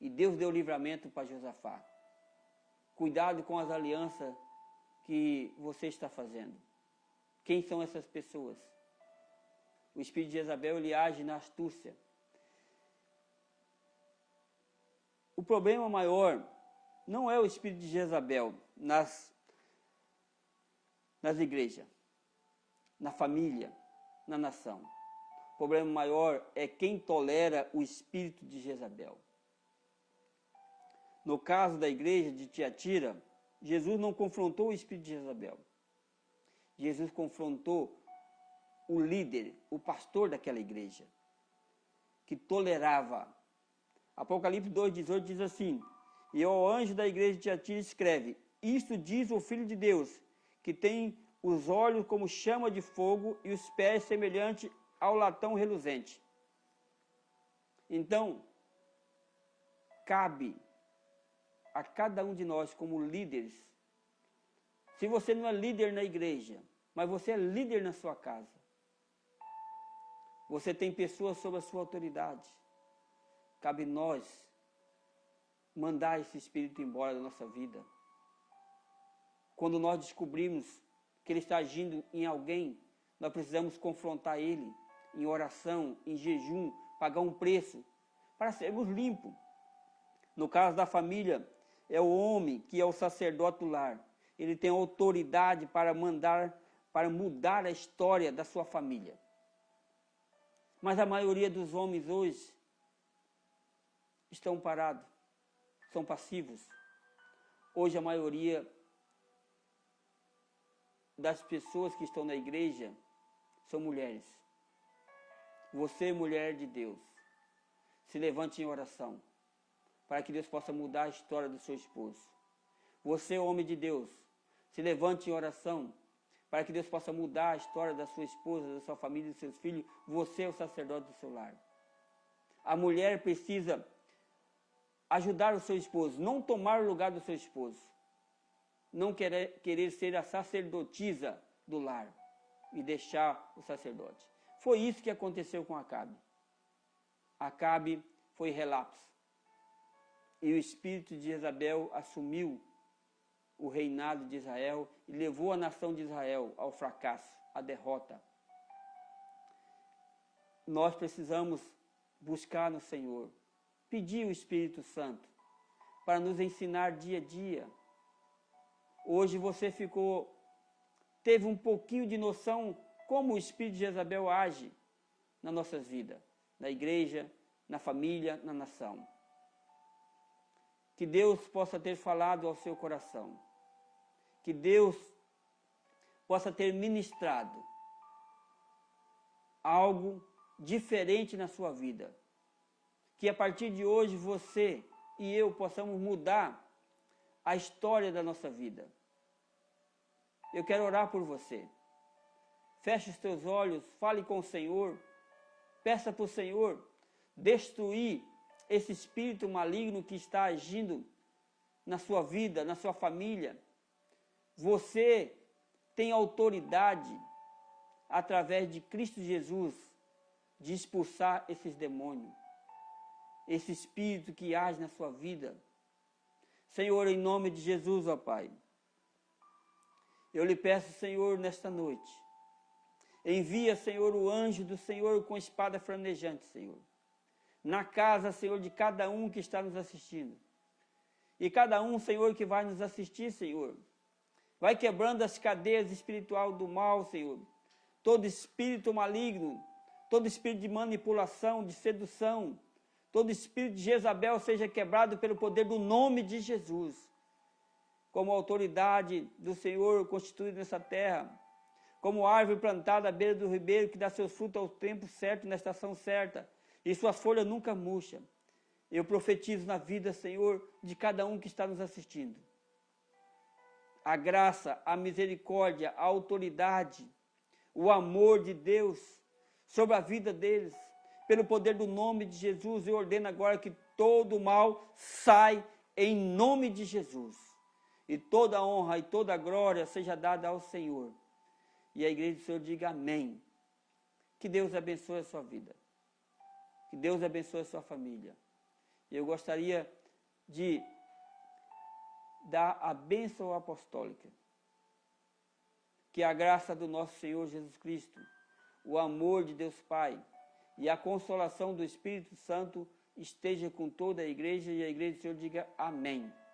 E Deus deu livramento para Josafá. Cuidado com as alianças que você está fazendo. Quem são essas pessoas? O espírito de Jezabel, ele age na astúcia. O problema maior não é o espírito de Jezabel nas igrejas, na família, na nação. O problema maior é quem tolera o espírito de Jezabel. No caso da igreja de Tiatira, Jesus não confrontou o espírito de Jezabel. Jesus confrontou o líder, o pastor daquela igreja, que tolerava. Apocalipse 2,18 diz assim: e ao anjo da igreja de Tiatira escreve: isto diz o Filho de Deus, que tem os olhos como chama de fogo e os pés semelhante ao latão reluzente. Então, cabe a cada um de nós como líderes. Se você não é líder na igreja, mas você é líder na sua casa, você tem pessoas sob a sua autoridade, cabe nós mandar esse espírito embora da nossa vida. Quando nós descobrimos que ele está agindo em alguém, nós precisamos confrontar ele em oração, em jejum, pagar um preço para sermos limpos. No caso da família, é o homem que é o sacerdote do lar. Ele tem autoridade para mudar a história da sua família. Mas a maioria dos homens hoje estão parados, são passivos. Hoje a maioria das pessoas que estão na igreja são mulheres. Você, mulher de Deus, se levante em oração para que Deus possa mudar a história do seu esposo. Você, homem de Deus, se levante em oração para que Deus possa mudar a história da sua esposa, da sua família, dos seus filhos. Você é o sacerdote do seu lar. A mulher precisa ajudar o seu esposo, não tomar o lugar do seu esposo. Não querer ser a sacerdotisa do lar e deixar o sacerdote. Foi isso que aconteceu com Acabe. Acabe foi relapso. E o espírito de Jezabel assumiu o reinado de Israel e levou a nação de Israel ao fracasso, à derrota. Nós precisamos buscar no Senhor, pedir o Espírito Santo para nos ensinar dia a dia, hoje você teve um pouquinho de noção como o espírito de Jezabel age nas nossas vidas, na igreja, na família, na nação. Que Deus possa ter falado ao seu coração. Que Deus possa ter ministrado algo diferente na sua vida. Que a partir de hoje você e eu possamos mudar a história da nossa vida. Eu quero orar por você. Feche os teus olhos, fale com o Senhor. Peça para o Senhor destruir esse espírito maligno que está agindo na sua vida, na sua família. Você tem autoridade, através de Cristo Jesus, de expulsar esses demônios, esse espírito que age na sua vida. Senhor, em nome de Jesus, ó Pai, eu lhe peço, Senhor, nesta noite, envia, Senhor, o anjo do Senhor com espada flamejante, Senhor, na casa, Senhor, de cada um que está nos assistindo. E cada um, Senhor, que vai nos assistir, Senhor, vai quebrando as cadeias espirituais do mal, Senhor. Todo espírito maligno, todo espírito de manipulação, de sedução, todo espírito de Jezabel seja quebrado pelo poder do nome de Jesus. Como autoridade do Senhor constituída nessa terra, como árvore plantada à beira do ribeiro que dá seus frutos ao tempo certo, na estação certa, e suas folhas nunca murcham. Eu profetizo na vida, Senhor, de cada um que está nos assistindo. A graça, a misericórdia, a autoridade, o amor de Deus sobre a vida deles. Pelo poder do nome de Jesus, eu ordeno agora que todo o mal sai em nome de Jesus. E toda a honra e toda a glória seja dada ao Senhor. E a igreja do Senhor diga amém. Que Deus abençoe a sua vida. Que Deus abençoe a sua família. Eu gostaria de dar a bênção apostólica. Que a graça do nosso Senhor Jesus Cristo, o amor de Deus Pai e a consolação do Espírito Santo esteja com toda a igreja, e a igreja do Senhor diga amém.